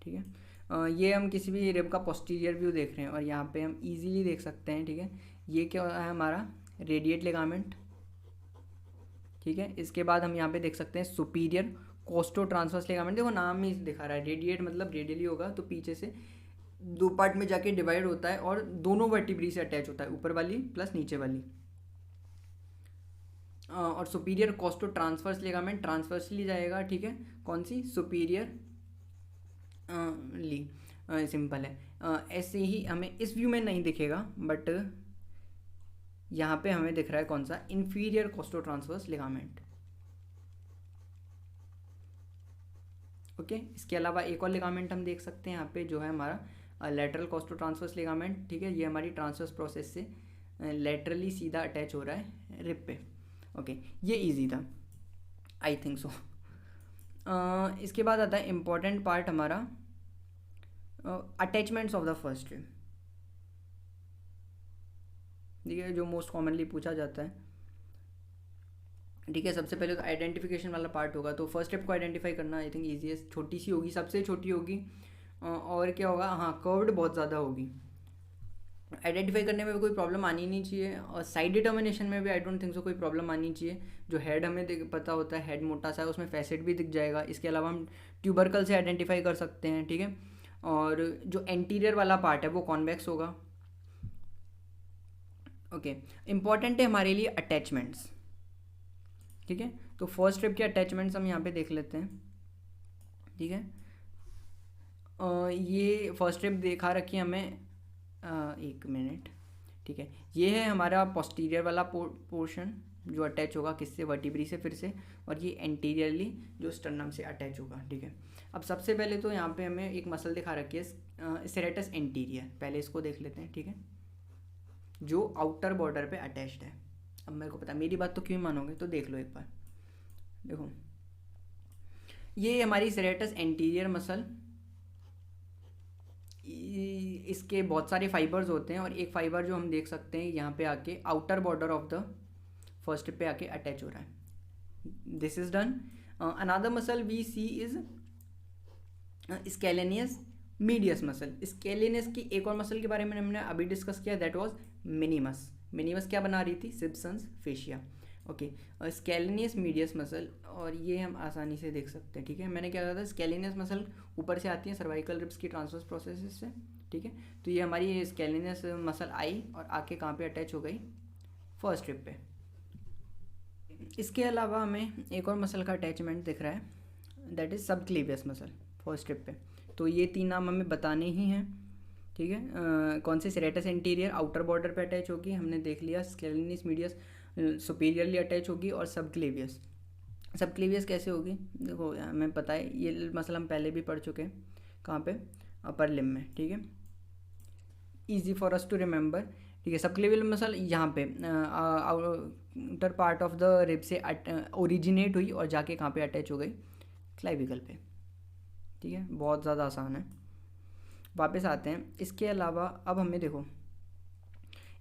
Speaker 1: ठीक है। ये हम किसी भी रिब का पोस्टीरियर व्यू देख रहे हैं और यहाँ पे हम इजीली देख सकते हैं, ठीक है। ये क्या है हमारा रेडिएट लिगामेंट, ठीक है। इसके बाद हम यहाँ पे देख सकते हैं सुपीरियर कोस्टो ट्रांसवर्स लिगामेंट, देखो नाम ही दिखा रहा है, रेडिएट मतलब रेडियली होगा, तो पीछे से 2 पार्ट में जाके डिवाइड होता है और दोनों वर्टिब्री से अटैच होता है, ऊपर वाली प्लस नीचे वाली। और superior costo transverse ligament transversely जाएगा, ठीक है, कौन सी सुपीरियर ली, सिंपल है। ऐसे ही हमें इस व्यू में नहीं दिखेगा, बट यहाँ पे हमें दिख रहा है कौन सा inferior costo transverse ligament, okay. इसके अलावा एक और लिगामेंट हम देख सकते हैं यहाँ पे, जो है हमारा लेटरल कोस्टो ट्रांसवर्स लिगामेंट, ठीक है। ये हमारी ट्रांसवर्स प्रोसेस से लेटरली सीधा अटैच हो रहा है रिब पे, ओके। ये इजी था, आई थिंक सो। इसके बाद आता है इम्पॉर्टेंट पार्ट हमारा attachments of the first rib, ठीक है, जो मोस्ट कॉमनली पूछा जाता है, ठीक है। सबसे पहले तो आइडेंटिफिकेशन वाला पार्ट होगा, तो फर्स्ट स्टेप को आइडेंटिफाई करना आई थिंक ईजीएस्ट, छोटी सी होगी, सबसे छोटी होगी। और क्या होगा, हाँ कर्व्ड बहुत ज़्यादा होगी, आइडेंटिफाई करने में भी कोई प्रॉब्लम आनी नहीं चाहिए, और साइड डिटर्मिनेशन में भी आई डोंट थिंक सो कोई प्रॉब्लम आनी चाहिए। जो हेड हमें पता होता है, हेड मोटा सा है, उसमें फैसेट भी दिख जाएगा। इसके अलावा हम ट्यूबरकल से आइडेंटिफाई कर सकते हैं, ठीक है। और जो एंटीरियर वाला पार्ट है वो कॉन्वेक्स होगा, ओके। इम्पॉर्टेंट है हमारे लिए अटैचमेंट्स, ठीक है। तो फर्स्ट रिब के अटैचमेंट्स हम यहाँ पे देख लेते हैं, ठीक है। ये फर्स्ट रिब दिखा रखी है हमें, एक मिनट, ठीक है। ये है हमारा पोस्टीरियर वाला पोर्शन जो अटैच होगा किससे, वर्टिब्री से फिर से, और ये एंटीरियरली जो स्टर्नम से अटैच होगा, ठीक है। अब सबसे पहले तो यहाँ पे हमें एक मसल दिखा रखी है सेरेटस एंटीरियर, पहले इसको देख लेते हैं, ठीक है, जो आउटर बॉर्डर पे अटैच्ड है। अब मेरे को पता, मेरी बात तो क्यों मानोगे, तो देख लो एक बार, देखो ये हमारी सेरेटस एंटीरियर मसल, इसके बहुत सारे फाइबर्स होते हैं और एक फाइबर जो हम देख सकते हैं यहाँ पे आके outer border of the first पे आके अटैच हो रहा है, this is done. Another muscle we see is scalenus medius muscle. Scalenus की एक और मसल के बारे में हमने अभी डिस्कस किया, दैट वाज मिनिमस। मिनिमस क्या बना रही थी, Simpson's fascia, okay. Scalenus medius muscle, और ये हम आसानी से देख सकते हैं, ठीक है। मैंने क्या कहा था, स्केलेनियस मसल ऊपर से आती है सर्वाइकल रिब्स की ट्रांसवर्स प्रोसेस से, ठीक है। तो ये हमारी स्केलेनियस मसल आई और आके कहाँ पे अटैच हो गई, फर्स्ट रिब पे। इसके अलावा हमें एक और मसल का अटैचमेंट दिख रहा है, that is subclavius muscle, first rib पे। तो ये 3 नाम हमें बताने ही हैं, ठीक है। कौन से, सेरेटस एंटीरियर आउटर बॉर्डर पे अटैच होगी, हमने देख लिया। स्केलेनियस मीडियस सुपीरियरली अटैच होगी, और सबक्लेवियस, सबक्लेवियस कैसे होगी, देखो हमें पता है, ये मसल हम पहले भी पढ़ चुके हैं, कहाँ पे, अपर लिम्ब में, ठीक है, easy for us to remember, ठीक है। सबक्लेवियल मसल यहाँ पे outer part of the rib से ओरिजिनेट हुई और जाके कहाँ पे अटैच हो गई, क्लाइविकल पे, ठीक है। बहुत ज़्यादा आसान है, वापस आते हैं। इसके अलावा अब हमें देखो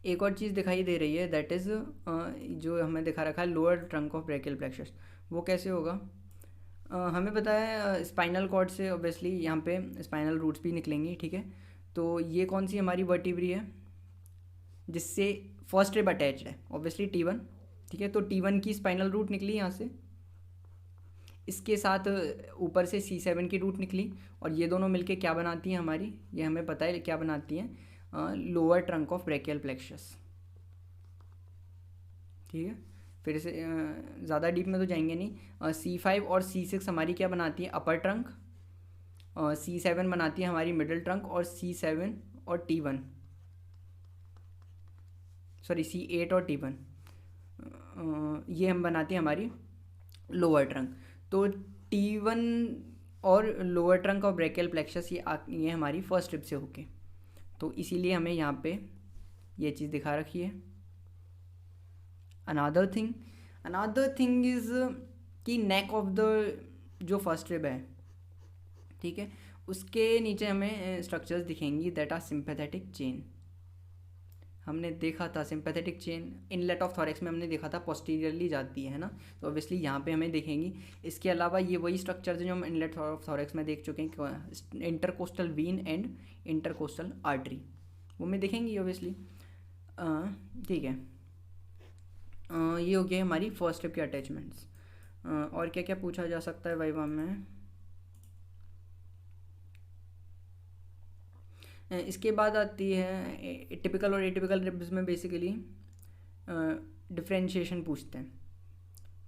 Speaker 1: एक और चीज़ दिखाई दे रही है, दैट इज़ जो हमें दिखा रखा है lower trunk of brachial plexus, वो कैसे होगा, हमें पता है स्पाइनल कॉर्ड से ऑब्वियसली यहाँ पे स्पाइनल रूट्स भी निकलेंगी, ठीक है। तो ये कौन सी हमारी वर्टिब्री है जिससे फर्स्ट रिब अटैच्ड है, ऑब्वियसली T1, ठीक है। तो T1 की स्पाइनल रूट निकली यहाँ से, इसके साथ ऊपर से C7 की रूट निकली, और ये दोनों मिलके क्या बनाती हैं हमारी, ये हमें पता है क्या बनाती हैं, lower trunk of brachial plexus, ठीक है। फिर से ज़्यादा डीप में तो जाएंगे नहीं। C5 और C6 हमारी क्या बनाती है, अपर ट्रंक, C7 बनाती है हमारी मिडिल ट्रंक, और C7 और T1 सॉरी C8 और T1 ये हम बनाती है हमारी लोअर ट्रंक। तो T1 और लोअर ट्रंक और ब्रेकियल प्लेक्सस ये हमारी फर्स्ट रिब से होके, तो इसीलिए हमें यहाँ पे ये चीज़ दिखा रखी है। अनदर थिंग इज़ कि नेक ऑफ द जो फर्स्ट रिब है, ठीक है, उसके नीचे हमें स्ट्रक्चर्स दिखेंगी दैट आर सिंपैथेटिक चेन। हमने देखा था sympathetic chain inlet of thorax में हमने देखा था पोस्टीरियरली जाती है ना, तो ऑब्वियसली यहाँ पे हमें दिखेंगी। इसके अलावा ये वही स्ट्रक्चर्स जो हम इनलेट ऑफ थॉरेक्स में देख चुके हैं, intercostal vein and intercostal artery, वो में दिखेंगी ऑब्वियसली। ठीक है, ये हो गया हमारी फर्स्ट स्टेप के अटैचमेंट्स। और क्या क्या पूछा जा सकता है वाइवा में? इसके बाद आती है टिपिकल और एटिपिकल रिब्स में बेसिकली डिफ्रेंशिएशन पूछते हैं,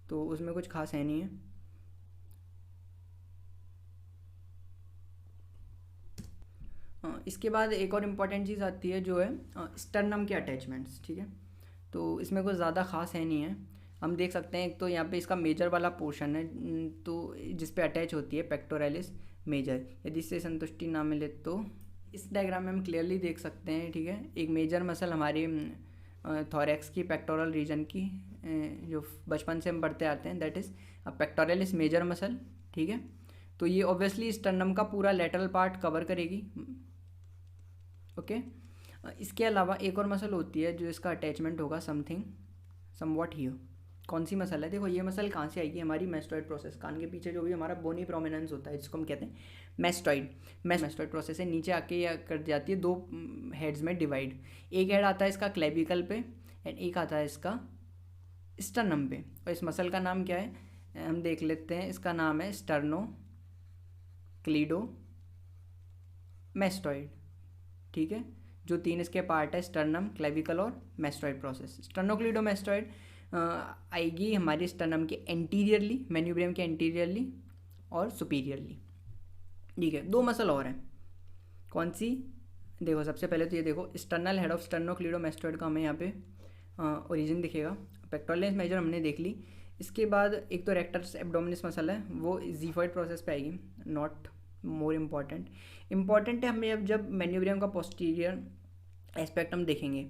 Speaker 1: तो उसमें कुछ खास है नहीं है। इसके बाद एक और इम्पॉर्टेंट चीज़ आती है जो है स्टर्नम के अटैचमेंट्स, ठीक है, तो इसमें कुछ ज़्यादा खास है नहीं है। हम देख सकते हैं एक तो यहाँ पे इसका मेजर वाला पोर्शन है, तो जिस पे अटैच होती है पेक्टोरलिस मेजर, यदि इससे संतुष्टि ना मिले तो इस डायग्राम में हम क्लियरली देख सकते हैं, ठीक है, एक मेजर मसल हमारी थोरैक्स की पेक्टोरल रीजन की जो बचपन से हम पढ़ते आते हैं, that is pectoralis major muscle, ठीक है, तो ये ऑब्वियसली स्टर्नम का पूरा लेटरल पार्ट कवर करेगी। ओके, इसके अलावा एक और मसल होती है जो इसका अटैचमेंट होगा समवॉट हियर। कौन सी मसल है? देखो ये मसल कहाँ से आएगी, हमारी मैस्टॉइड प्रोसेस, कान के पीछे जो भी हमारा बोनी प्रोमिनेंस होता है जिसको हम कहते हैं मैस्टॉइड प्रोसेस से नीचे आके या कर जाती है दो हेड्स में डिवाइड। एक हेड आता है इसका क्लेविकल पे एंड एक आता है इसका स्टर्नम पे। और इस मसल का नाम क्या है हम देख लेते हैं, इसका नाम है स्टर्नोक्लीडोमैस्टॉइड, ठीक है, जो तीन इसके पार्ट है स्टर्नम, क्लेविकल और मैस्टॉइड प्रोसेस। स्टर्नोक्लीडोमैस्टॉइड आएगी हमारी स्टर्नम के एंटीरियरली, मेन्यूब्रियम के एंटीरियरली और सुपीरियरली, ठीक है। दो मसल और हैं, कौन सी? देखो सबसे पहले तो ये देखो स्टर्नल हेड ऑफ स्टर्नोक्लीडोमैस्टॉइड का हमें यहाँ पे ओरिजिन दिखेगा। पेक्टोरलिस मेजर हमने देख ली। इसके बाद एक तो रेक्टस एब्डोमिनिस मसल है, वो ज़ीफॉइड प्रोसेस पे आएगी, नॉट मोर इम्पॉर्टेंट है हमें अब जब मेन्यूब्रियम का पोस्टीरियर एस्पेक्ट हम देखेंगे,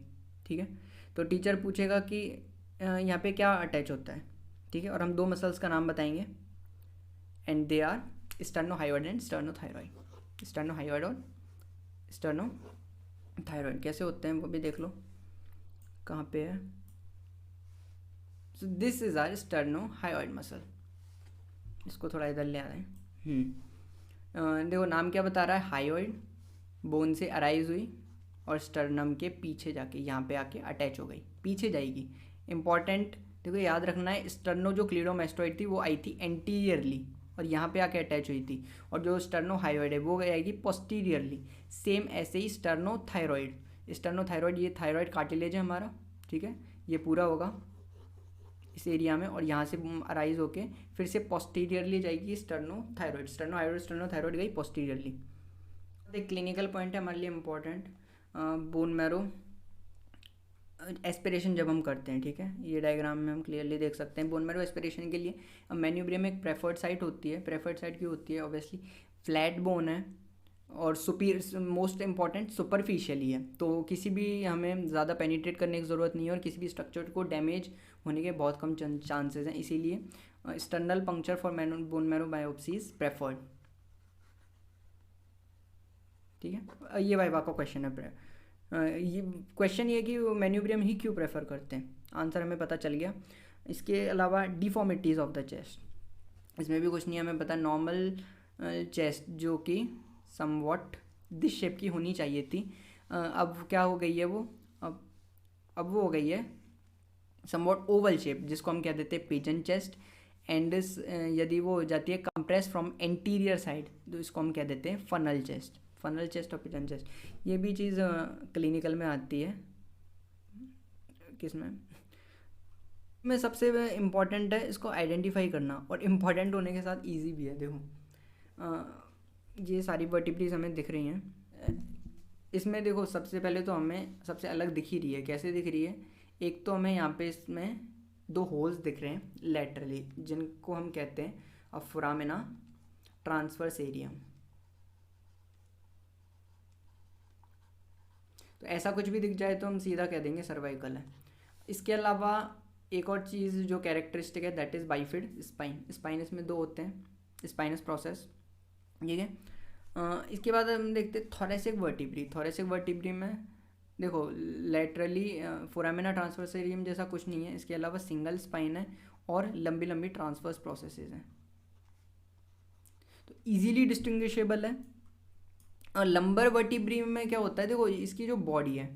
Speaker 1: ठीक है, तो टीचर पूछेगा कि यहाँ पे क्या अटैच होता है, ठीक है, और हम दो मसल्स का नाम बताएंगे एंड दे आर स्टर्नोहायोइड एंड स्टर्नोथायरॉइड। स्टर्नोहायोइड और स्टर्नोथायरॉइड कैसे होते हैं वो भी देख लो, कहाँ पे है। So this is our sternohyoid muscle, इसको थोड़ा इधर ले आ रहे हैं। देखो नाम क्या बता रहा है, हायोइड, बोन से अराइज हुई और स्टर्नम के पीछे जाके यहाँ पे आके अटैच हो गई, पीछे जाएगी। इंपॉर्टेंट देखो याद रखना है, स्टर्नो जो क्लीडोमैस्टॉइड थी वो आई थी एंटीरियरली और यहाँ पे आके अटैच हुई थी, और जो स्टर्नोहायोइड है वो आएगी पोस्टीरियरली। सेम ऐसे ही स्टर्नोथायरॉइड ये थायरॉइड कार्टिलेज है हमारा, ठीक है, ये पूरा होगा इस एरिया में और यहाँ से अराइज होके फिर से पोस्टीरियरली जाएगी स्टर्नोथायरॉइड गई पोस्टीरियरली। एक क्लिनिकल पॉइंट है हमारे लिए इम्पोर्टेंट, बोन मैरो एस्पिरेशन जब हम करते हैं, ठीक है, ये डायग्राम में हम क्लियरली देख सकते हैं। बोन मैरो एस्पिरेशन के लिए मेन्यूब्रियम एक प्रेफर्ड साइट होती है। प्रेफर्ड साइट क्यों होती है? ऑब्वियसली फ्लैट बोन है और मोस्ट इम्पॉर्टेंट सुपरफिशियली है, तो किसी भी हमें ज़्यादा पेनिट्रेट करने की ज़रूरत नहीं है और किसी भी स्ट्रक्चर को डैमेज होने के बहुत कम चांसेस हैं, इसीलिए external puncture for bone marrow biopsy is preferred, ठीक है। ये वाइवा का क्वेश्चन है, ये क्वेश्चन ये कि मेन्यूब्रियम ही क्यों प्रेफर करते हैं, आंसर हमें पता चल गया। इसके अलावा डिफॉर्मिटीज़ ऑफ द चेस्ट, इसमें भी कुछ नहीं हमें पता। नॉर्मल चेस्ट जो कि समवॉट दिस शेप की होनी चाहिए थी, अब क्या हो गई है वो, अब वो हो गई है समवॉट ओवल शेप, जिसको हम कह देते हैं पिजन चेस्ट। एंड यदि वो हो जाती है कंप्रेस फ्रॉम एंटीरियर साइड तो इसको हम कह देते हैं फनल चेस्ट और पिजन चेस्ट। ये भी चीज़ क्लिनिकल में आती है, किसमें सबसे इम्पॉर्टेंट है इसको आइडेंटिफाई करना, और इम्पॉर्टेंट होने के साथ इजी भी है। देखो ये सारी वर्टिब्रीज हमें दिख रही हैं, इसमें देखो सबसे पहले तो हमें सबसे अलग दिख ही रही है। कैसे दिख रही है? एक तो हमें यहाँ पे इसमें दो होल्स दिख रहे हैं लेटरली, जिनको हम कहते हैं ऑफ फोरामिना ट्रांसवर्स एरियम। तो ऐसा कुछ भी दिख जाए तो हम सीधा कह देंगे सर्वाइकल है। इसके अलावा एक और चीज़ जो कैरेक्टरिस्टिक है that is bifid spine. Spine इसमें दो होते हैं, स्पाइनस प्रोसेस, ठीक है। इसके बाद हम देखते हैं थोरेसिक वर्टिब्री। थोरेसिक वर्टिब्री में देखो लेटरली फोरामिना ट्रांसवर्स एरियम जैसा कुछ नहीं है, इसके अलावा सिंगल स्पाइन है और लंबी लंबी ट्रांसवर्स प्रोसेसेस हैं, तो इजीली डिस्टिंग्विशेबल है। और लंबर वर्टिब्री में क्या होता है, देखो इसकी जो बॉडी है,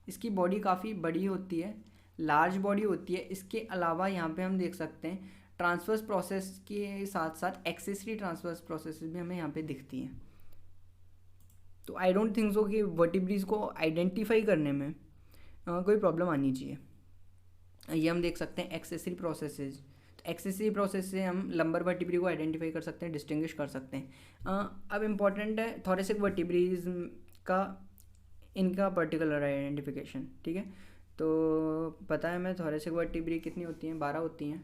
Speaker 1: इसकी बॉडी काफ़ी बड़ी होती है, लार्ज बॉडी होती है। इसके अलावा यहाँ पे हम देख सकते हैं ट्रांसवर्स प्रोसेस के साथ साथ एक्सेसरी ट्रांसवर्स प्रोसेस भी हमें यहाँ पे दिखती हैं। तो आई डोंट थिंक सो कि वर्टिब्रीज को आइडेंटिफाई करने में कोई प्रॉब्लम आनी चाहिए। ये हम देख सकते हैं एक्सेसरी प्रोसेसेस। तो एक्सेसरी प्रोसेस से हम लंबर वर्टिब्री को आइडेंटिफाई कर सकते हैं, डिस्टिंग्विश कर सकते हैं। अब इम्पॉर्टेंट है थोरेसिक वर्टिब्रीज का इनका पर्टिकुलर आइडेंटिफिकेशन, ठीक है। तो पता है मैं थोरेसिक वर्टिब्री कितनी होती हैं, 12 होती हैं,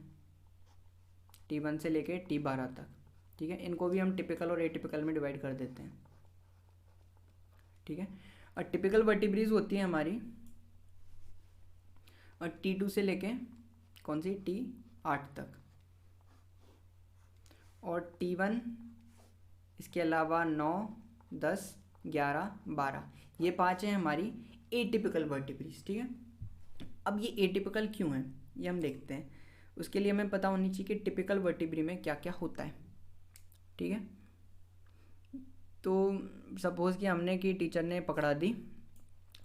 Speaker 1: T1 से लेके T12 तक, ठीक है। इनको भी हम टिपिकल और एटिपिकल में डिवाइड कर देते हैं, ठीक है। और टिपिकल वर्टिब्रीज होती हैं हमारी और T2 से लेके कौन सी T8 तक, और T1 इसके अलावा 9, 10, 11, 12 ये 5 हैं हमारी एटिपिकल वर्टिब्रीज, ठीक है। अब ये एटिपिकल क्यों है ये हम देखते हैं। उसके लिए हमें पता होनी चाहिए कि टिपिकल वर्टिब्री में क्या क्या होता है, ठीक है। तो सपोज़ कि हमने कि टीचर ने पकड़ा दी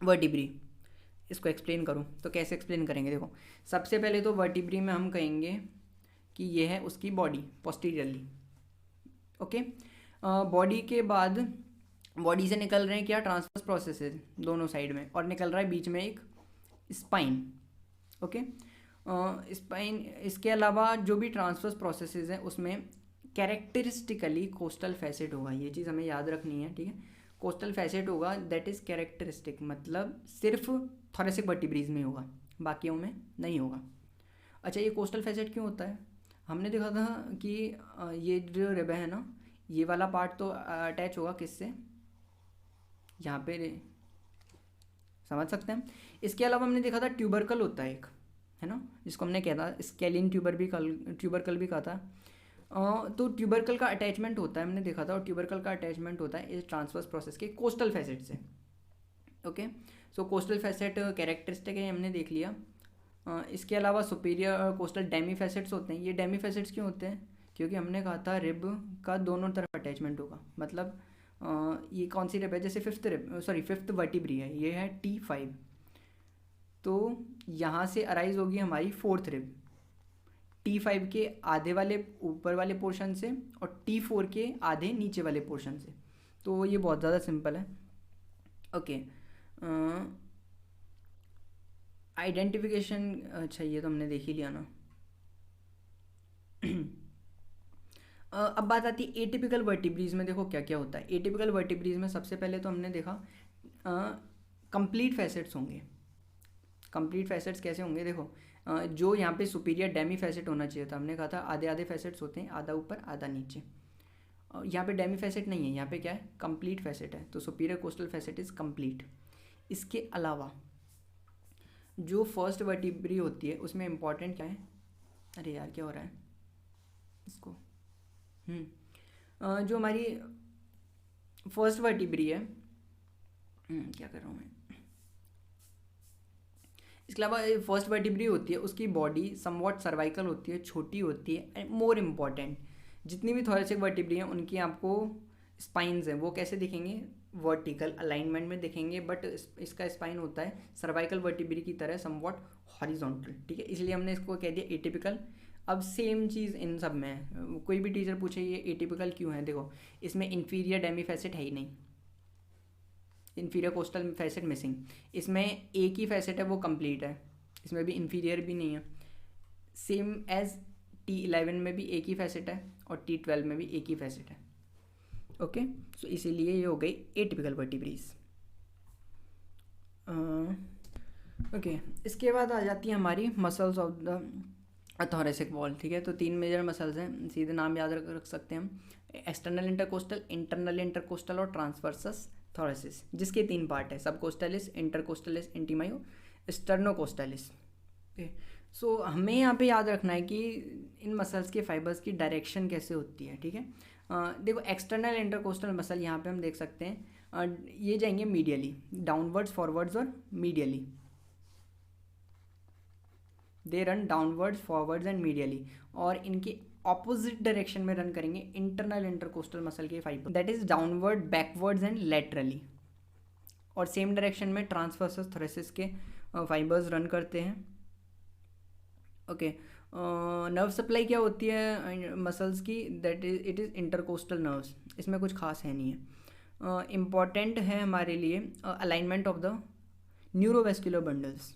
Speaker 1: वर्टिब्री, इसको एक्सप्लेन करूँ तो कैसे एक्सप्लेन करेंगे। देखो सबसे पहले तो वर्टिब्री में हम कहेंगे कि ये है उसकी बॉडी पोस्टीरियरली, ओके। बॉडी के बाद बॉडी से निकल रहे हैं क्या ट्रांसवर्स प्रोसेसेस दोनों साइड में, और निकल रहा है बीच में एक स्पाइन, ओके। स्पाइन इसके अलावा जो भी ट्रांसवर्स प्रोसेसेस हैं उसमें कैरेक्टरिस्टिकली कोस्टल फैसेट होगा, ये चीज़ हमें याद रखनी है, ठीक है। कोस्टल फैसेट होगा दैट इज़ कैरेक्टरिस्टिक, मतलब सिर्फ थोरेसिक वर्टिब्रीज में होगा, बाकियों में नहीं होगा। अच्छा ये कोस्टल फैसेट क्यों होता है, हमने देखा था कि ये जो रिब है ना, ये वाला पार्ट तो अटैच होगा किससे, यहाँ पे समझ सकते हैं। इसके अलावा हमने देखा था ट्यूबरकल होता है एक, है ना, जिसको हमने कहा था स्केलिन ट्यूबरकल भी कहा था। तो ट्यूबरकल का अटैचमेंट होता है हमने देखा था, और ट्यूबरकल का अटैचमेंट होता है इस ट्रांसवर्स प्रोसेस के कोस्टल फैसेट से, ओके। सो कोस्टल फैसेट कैरेक्टरिस्टिक है हमने देख लिया। इसके अलावा सुपीरियर कोस्टल डेमी फैसेट्स होते हैं। ये डेमी फैसेट्स क्यों होते हैं, क्योंकि हमने कहा था रिब का दोनों तरफ अटैचमेंट होगा, मतलब ये कौन सी रिब है, जैसे फिफ्थ वर्टिब्री है, ये है T5, तो यहाँ से अराइज होगी हमारी फोर्थ रिब T5 के आधे वाले ऊपर वाले पोर्शन से और T4 के आधे नीचे वाले पोर्शन से। तो ये बहुत ज़्यादा सिंपल है, ओके। आइडेंटिफिकेशन अच्छा ये तो हमने देख ही लिया ना। अब बात आती है एटिपिकल वर्टिब्रीज में। देखो क्या क्या होता है एटिपिकल वर्टिब्रीज में। सबसे पहले तो हमने देखा कंप्लीट फैसेट्स होंगे। कंप्लीट फैसेट्स कैसे होंगे, देखो जो यहाँ पे सुपीरियर डेमी फैसेट होना चाहिए था, हमने कहा था आधे आधे फैसेट्स होते हैं, आधा ऊपर आधा नीचे। यहाँ पे डेमी फैसेट नहीं है, यहाँ पे क्या है कंप्लीट फैसेट है, तो superior coastal facet is complete. इसके अलावा जो फर्स्ट वर्टिब्री होती है उसमें इम्पॉर्टेंट क्या है, अरे यार क्या हो रहा है इसको, जो हमारी फर्स्ट वर्टिब्री है, क्या कर रहा हूँ मैं, इसके अलावा फर्स्ट वर्टिब्री होती है उसकी बॉडी समवॉट सर्वाइकल होती है, छोटी होती है। एंड मोर इम्पॉर्टेंट जितनी भी थोरेसिक वर्टिब्री हैं उनकी आपको स्पाइन्स हैं वो कैसे दिखेंगे, वर्टिकल अलाइनमेंट में दिखेंगे, बट इसका स्पाइन होता है सर्वाइकल वर्टिब्री की तरह समवॉट हॉरिजॉन्टल, ठीक है, इसलिए हमने इसको कह दिया एटिपिकल। अब सेम चीज़ इन सब में है, कोई भी टीचर पूछे ये एटिपिकल क्यों है, देखो इसमें इन्फीरियर डेमी फैसेट है ही नहीं, इन्फीरियर कोस्टल फैसेट मिसिंग, इसमें एक ही फैसेट है वो कंप्लीट है, इसमें भी इन्फीरियर भी नहीं है। सेम एज T11 में भी एक ही फैसेट है और T12 में भी एक ही फैसेट है, ओके। सो इसीलिए ये हो गई एटिपिकल वर्टिब्रीज, ओके। इसके बाद आ जाती है हमारी muscles of the thoracic wall, ठीक है। तो 3 मेजर मसल्स हैं, सीधे नाम याद रख सकते हैं हम, एक्सटर्नल इंटरकोस्टल, इंटरनल इंटरकोस्टल और ट्रांसवर्सस थोरेसिस, जिसके 3 पार्ट है, सबकोस्टलिस, इंटरकोस्टलिस इंटीमायो, स्टर्नोकोस्टलिस। सो हमें यहाँ पे याद रखना है कि इन मसल्स के फाइबर्स की डायरेक्शन कैसे होती है, ठीक है। देखो एक्सटर्नल इंटरकोस्टल मसल यहाँ पे हम देख सकते हैं, ये जाएंगे मीडियली, डाउनवर्ड्स, फॉरवर्ड्स और medially, they run downwards, forwards and medially, और इनके ऑपोजिट डायरेक्शन में रन करेंगे इंटरनल इंटरकोस्टल मसल के fibre, that is downward, backwards and laterally, और सेम डायरेक्शन में ट्रांसवर्सस थोरेसिस के फाइबर्स रन करते हैं। ओके, नर्व सप्लाई क्या होती है मसल्स की, that is it is intercostal nerves, इसमें कुछ खास है नहीं है। इम्पॉर्टेंट है हमारे लिए alignment of the neurovascular bundles,